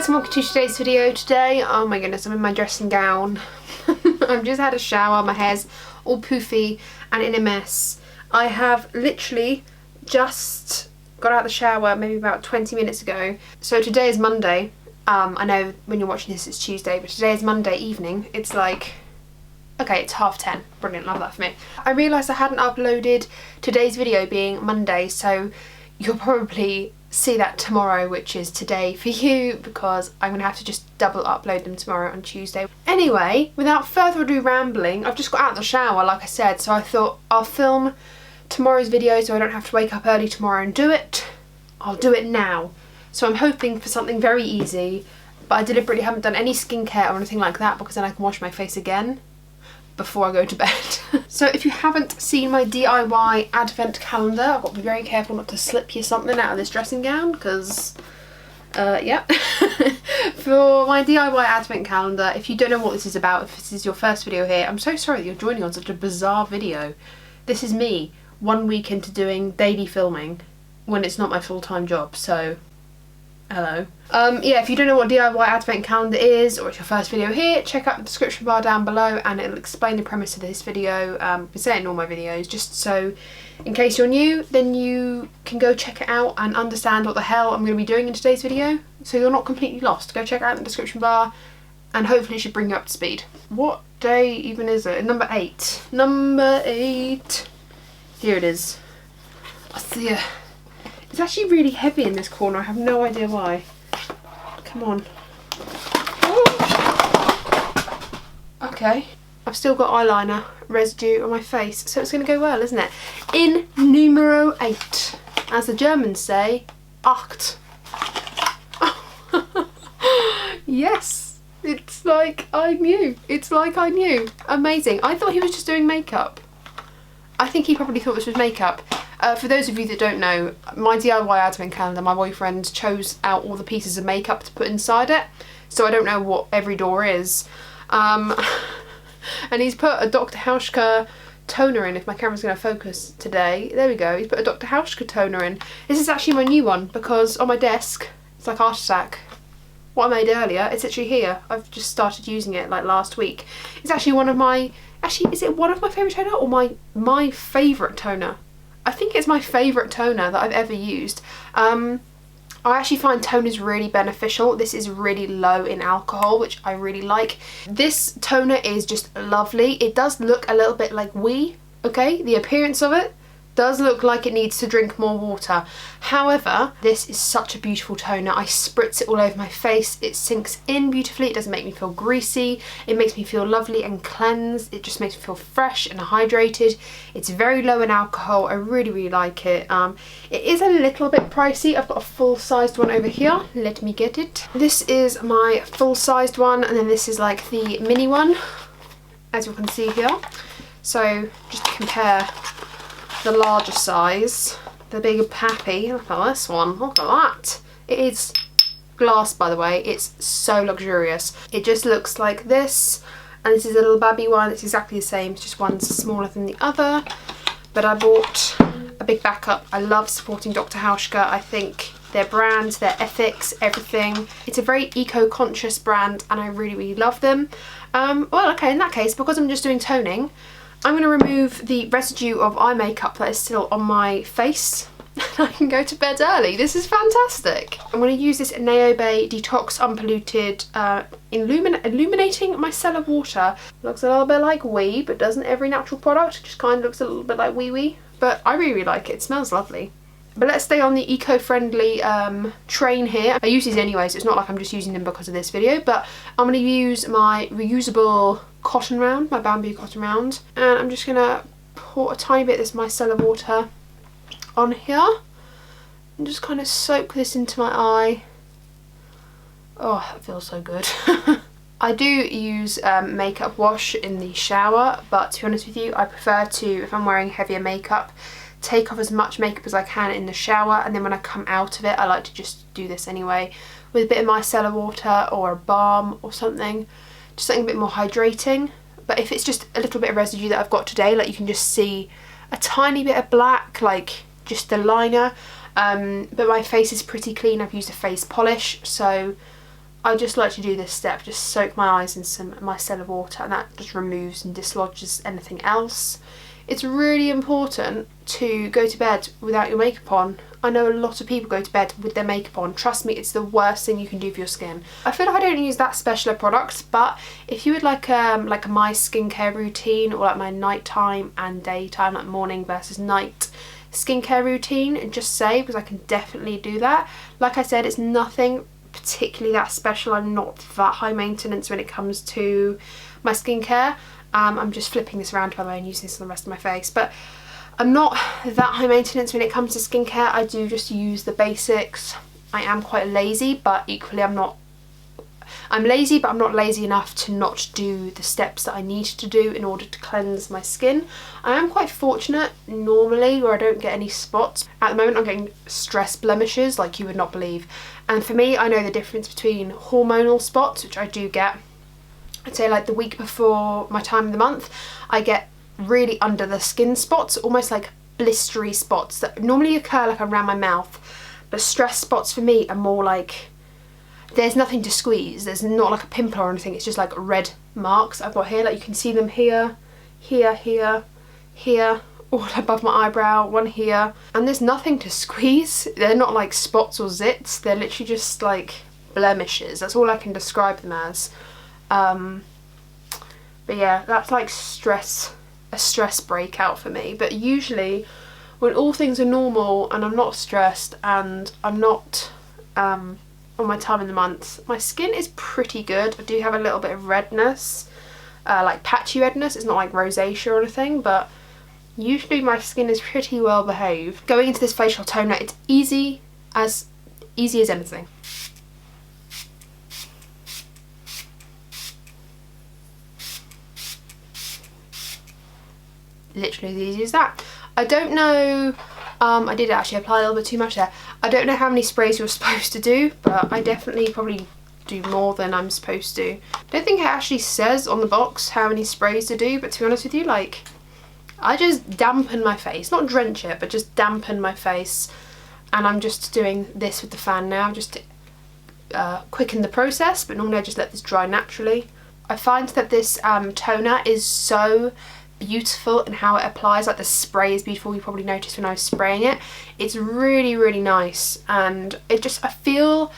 and welcome to today's video. Today, oh my goodness, I'm in my dressing gown. I've just had a shower, my hair's all poofy and in a mess. I have literally just got out of the shower maybe about 20 minutes ago. So today is Monday. I know when you're watching this it's Tuesday, but today is Monday evening. It's like, okay, it's 10:30. Brilliant, love that for me. I realised I hadn't uploaded today's video being Monday, so you'll probably see that tomorrow, which is today for you, because I'm gonna have to just double upload them tomorrow on Tuesday. Anyway, without further ado rambling, I've just got out of the shower like I said, so I thought I'll film tomorrow's video so I don't have to wake up early tomorrow and do it. I'll do it now. So I'm hoping for something very easy, but I deliberately haven't done any skincare or anything like that because then I can wash my face again before I go to bed. So if you haven't seen my DIY advent calendar, I've got to be very careful not to slip you something out of this dressing gown because, yeah. For my DIY advent calendar, if you don't know what this is about, if this is your first video here, I'm so sorry that you're joining on such a bizarre video. This is me 1 week into doing daily filming when it's not my full-time job, so hello. Yeah, if you don't know what DIY advent calendar is, or it's your first video here, check out the description bar down below and it'll explain the premise of this video. I've been saying in all my videos, just so in case you're new, then you can go check it out and understand what the hell I'm going to be doing in today's video, so you're not completely lost. Go check it out in the description bar and hopefully it should bring you up to speed. What day even is it? Number 8. Number 8. Here it is. I see ya. It's actually really heavy in this corner, I have no idea why. Come on. Oh. Okay. I've still got eyeliner residue on my face, so it's going to go well, isn't it? In numero 8. As the Germans say, 8. Yes! It's like I knew. It's like I knew. Amazing. I thought he was just doing makeup. I think he probably thought this was makeup. For those of you that don't know, my DIY advent calendar, my boyfriend chose out all the pieces of makeup to put inside it, so I don't know what every door is. And he's put a Dr. Hauschka toner in, if my camera's going to focus today. There we go, he's put a Dr. Hauschka toner in. This is actually my new one, because on my desk, it's like Art Attack. What I made earlier, it's actually here. I've just started using it like last week. It's actually one of my, is it one of my favourite toner, or my favourite toner? I think it's my favourite toner that I've ever used. I actually find toners really beneficial. This is really low in alcohol, which I really like. This toner is just lovely. It does look a little bit like wee, okay? The appearance of it does look like it needs to drink more water. However, this is such a beautiful toner. I spritz it all over my face. It sinks in beautifully. It doesn't make me feel greasy. It makes me feel lovely and cleansed. It just makes me feel fresh and hydrated. It's very low in alcohol. I really, really like it. It is a little bit pricey. I've got a full-sized one over here. Let me get it. This is my full-sized one, and then this is like the mini one, as you can see here. So just to compare the larger size, the bigger pappy. Look at this one, look at that. It is glass, by the way. It's so luxurious. It just looks like this, and this is a little babby one. It's exactly the same, it's just one's smaller than the other, but I bought a big backup. I love supporting Dr. Hauschka. I think their brand, their ethics, everything. It's a very eco-conscious brand and I really, really love them. Well, okay, in that case, because I'm just doing toning, I'm going to remove the residue of eye makeup that is still on my face. I can go to bed early. This is fantastic. I'm going to use this Naobe Detox Unpolluted Illuminating Micellar Water. Looks a little bit like wee, but doesn't every natural product? Just kind of looks a little bit like wee. But I really, really like it. It smells lovely. But let's stay on the eco-friendly train here. I use these anyway, so it's not like I'm just using them because of this video, but I'm going to use my reusable cotton round, my bamboo cotton round, and I'm just going to pour a tiny bit of this micellar water on here and just kind of soak this into my eye. Oh, that feels so good. I do use makeup wash in the shower, but to be honest with you, I prefer to, if I'm wearing heavier makeup, take off as much makeup as I can in the shower, and then when I come out of it I like to just do this anyway with a bit of micellar water or a balm or something, just something a bit more hydrating. But if it's just a little bit of residue that I've got today, like you can just see a tiny bit of black, like just the liner, but my face is pretty clean. I've used a face polish, so I just like to do this step, just soak my eyes in some micellar water, and that just removes and dislodges anything else. It's really important to go to bed without your makeup on. I know a lot of people go to bed with their makeup on. Trust me, it's the worst thing you can do for your skin. I feel like I don't use that special of products, but if you would like my skincare routine, or like my nighttime and daytime, like morning versus night skincare routine, just say, because I can definitely do that. Like I said, it's nothing particularly that special. I'm not that high maintenance when it comes to my skincare. I'm just flipping this around by the way and using this on the rest of my face, but I'm not that high maintenance when it comes to skincare. I do just use the basics. I am quite lazy, but equally I'm lazy, but I'm not lazy enough to not do the steps that I need to do in order to cleanse my skin. I am quite fortunate normally where I don't get any spots. At the moment I'm getting stress blemishes like you would not believe. And for me, I know the difference between hormonal spots, which I do get. I'd say like the week before my time of the month, I get really under the skin spots, almost like blistery spots that normally occur like around my mouth. But stress spots for me are more like, there's nothing to squeeze, there's not like a pimple or anything, it's just like red marks I've got here. Like you can see them here, here, here, here, all above my eyebrow, one here, and there's nothing to squeeze. They're not like spots or zits, they're literally just like blemishes. That's all I can describe them as. But yeah, that's like a stress breakout for me. But usually when all things are normal and I'm not stressed and I'm not on my time in the month, my skin is pretty good. I do have a little bit of redness, like patchy redness. It's not like rosacea or anything, but usually my skin is pretty well behaved. Going into this facial toner, it's easy as anything. Literally as easy as that. I don't know, I did actually apply a little bit too much there. I don't know how many sprays you're supposed to do, but I definitely probably do more than I'm supposed to. I don't think it actually says on the box how many sprays to do, but to be honest with you, like, I just dampen my face, not drench it, but just dampen my face. And I'm just doing this with the fan now, just to quicken the process, but normally I just let this dry naturally. I find that this toner is so beautiful in how it applies. Like the spray is beautiful, you probably noticed when I was spraying it. It's really, really nice, and it just, I feel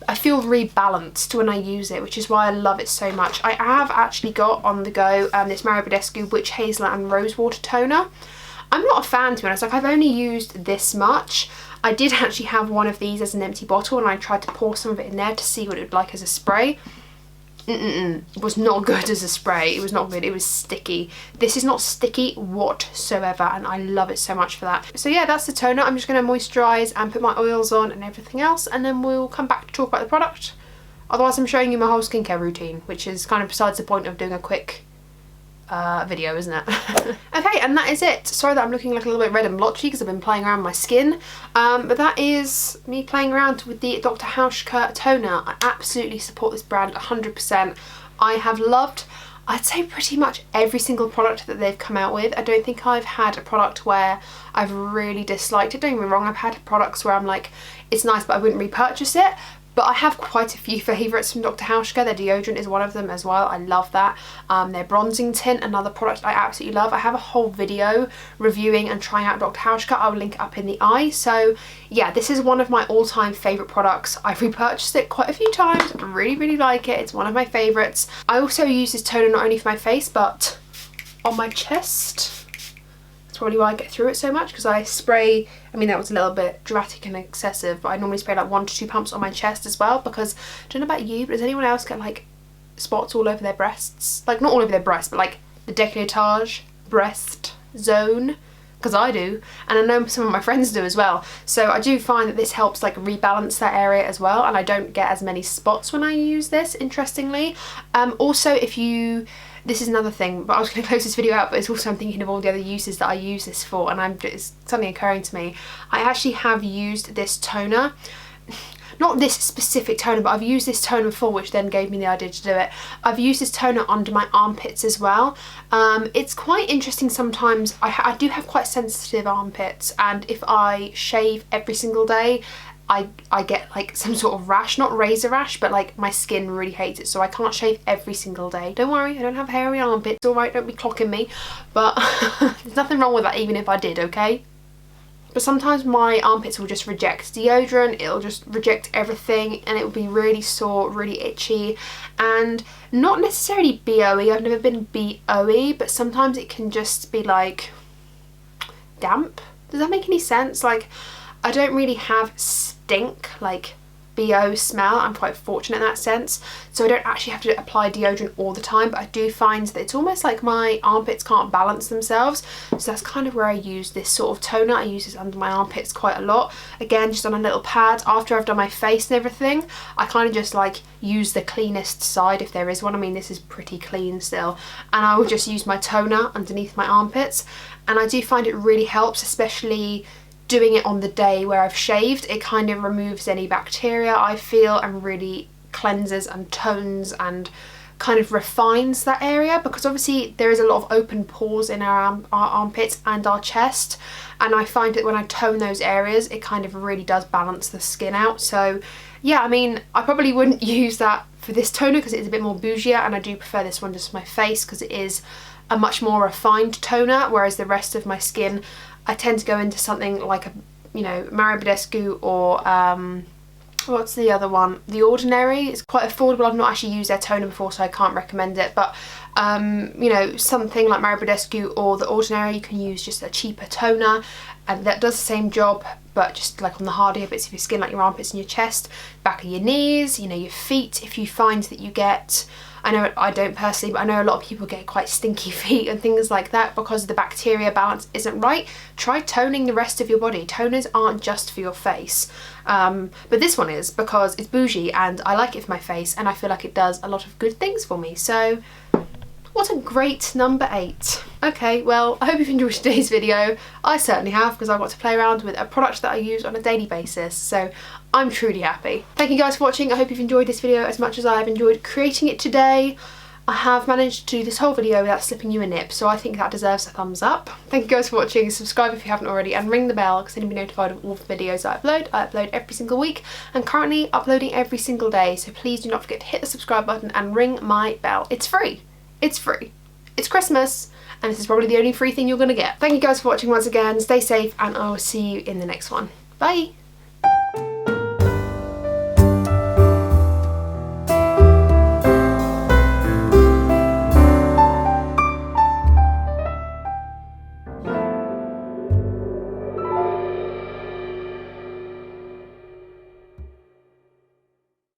rebalanced when I use it, which is why I love it so much. I have actually got on the go this Mario Badescu Witch Hazelnut and Rosewater toner. I'm not a fan, to be honest. Like, I've only used this much. I did actually have one of these as an empty bottle, and I tried to pour some of it in there to see what it would like as a spray. It was not good as a spray. It was not good. It was sticky. This is not sticky whatsoever, and I love it so much for that. So yeah, that's the toner. I'm just going to moisturise and put my oils on and everything else, and then we'll come back to talk about the product. Otherwise I'm showing you my whole skincare routine, which is kind of besides the point of doing a quick video, isn't it? Okay, and that is it. Sorry that I'm looking like a little bit red and blotchy because I've been playing around with my skin, but that is me playing around with the Dr. Hauschka toner. I absolutely support this brand 100%. I have loved, I'd say, pretty much every single product that they've come out with. I don't think I've had a product where I've really disliked it. Don't get me wrong, I've had products where I'm like, it's nice but I wouldn't repurchase it. But I have quite a few favourites from Dr. Hauschka. Their deodorant is one of them as well. I love that. Their bronzing tint, another product I absolutely love. I have a whole video reviewing and trying out Dr. Hauschka. I'll link it up in the eye. So yeah, this is one of my all-time favourite products. I've repurchased it quite a few times. I really, really like it. It's one of my favourites. I also use this toner not only for my face, but on my chest. That's probably why I get through it so much, because I spray, I mean that was a little bit dramatic and excessive, but I normally spray like 1 to 2 pumps on my chest as well, because I don't know about you, but does anyone else get like spots all over their breasts? Like not all over their breasts, but like the décolletage breast zone, because I do, and I know some of my friends do as well. So I do find that this helps like rebalance that area as well, and I don't get as many spots when I use this, interestingly. Also, if you, this is another thing, but I was going to close this video out, but it's also I'm thinking of all the other uses that I use this for, and it's something occurring to me. I actually have used this toner, not this specific toner, but I've used this toner before, which then gave me the idea to do it. I've used this toner under my armpits as well. It's quite interesting sometimes. I do have quite sensitive armpits, and if I shave every single day, I get like some sort of rash, not razor rash, but like my skin really hates it, so I can't shave every single day. Don't worry, I don't have hairy armpits, alright, don't be clocking me, but there's nothing wrong with that even if I did, okay? But sometimes my armpits will just reject deodorant, it'll just reject everything, and it will be really sore, really itchy, and not necessarily BOE, I've never been BOE, but sometimes it can just be like damp. Does that make any sense? Like, I don't really have stink, like BO smell. I'm quite fortunate in that sense, so I don't actually have to apply deodorant all the time, but I do find that it's almost like my armpits can't balance themselves, so that's kind of where I use this sort of toner. I use this under my armpits quite a lot, again just on a little pad. After I've done my face and everything, I kind of just like use the cleanest side if there is one. I mean, this is pretty clean still, and I will just use my toner underneath my armpits, and I do find it really helps, especially doing it on the day where I've shaved. It kind of removes any bacteria, I feel, and really cleanses and tones and kind of refines that area, because obviously there is a lot of open pores in our armpits and our chest, and I find that when I tone those areas it kind of really does balance the skin out. So yeah, I mean, I probably wouldn't use that for this toner because it's a bit more bougier, and I do prefer this one just for my face because it is a much more refined toner, whereas the rest of my skin I tend to go into something like a, you know, Mario Badescu or what's the other one? The Ordinary. It's quite affordable. I've not actually used their toner before, so I can't recommend it, but you know, something like Mario Badescu or The Ordinary, you can use just a cheaper toner and that does the same job, but just like on the hardier bits of your skin, like your armpits and your chest, back of your knees, you know, your feet. If you find that you get, I know I don't personally, but I know a lot of people get quite stinky feet and things like that because the bacteria balance isn't right, try toning the rest of your body. Toners aren't just for your face, but this one is because it's bougie and I like it for my face and I feel like it does a lot of good things for me. So what a great number 8. Okay, well, I hope you've enjoyed today's video. I certainly have, because I got to play around with a product that I use on a daily basis, so I'm truly happy. Thank you guys for watching. I hope you've enjoyed this video as much as I have enjoyed creating it today. I have managed to do this whole video without slipping you a nip, so I think that deserves a thumbs up. Thank you guys for watching. Subscribe if you haven't already and ring the bell because then you'll be notified of all the videos that I upload. I upload every single week and currently uploading every single day, so please do not forget to hit the subscribe button and ring my bell. It's free. It's free. It's Christmas and this is probably the only free thing you're gonna get. Thank you guys for watching once again. Stay safe and I will see you in the next one. Bye!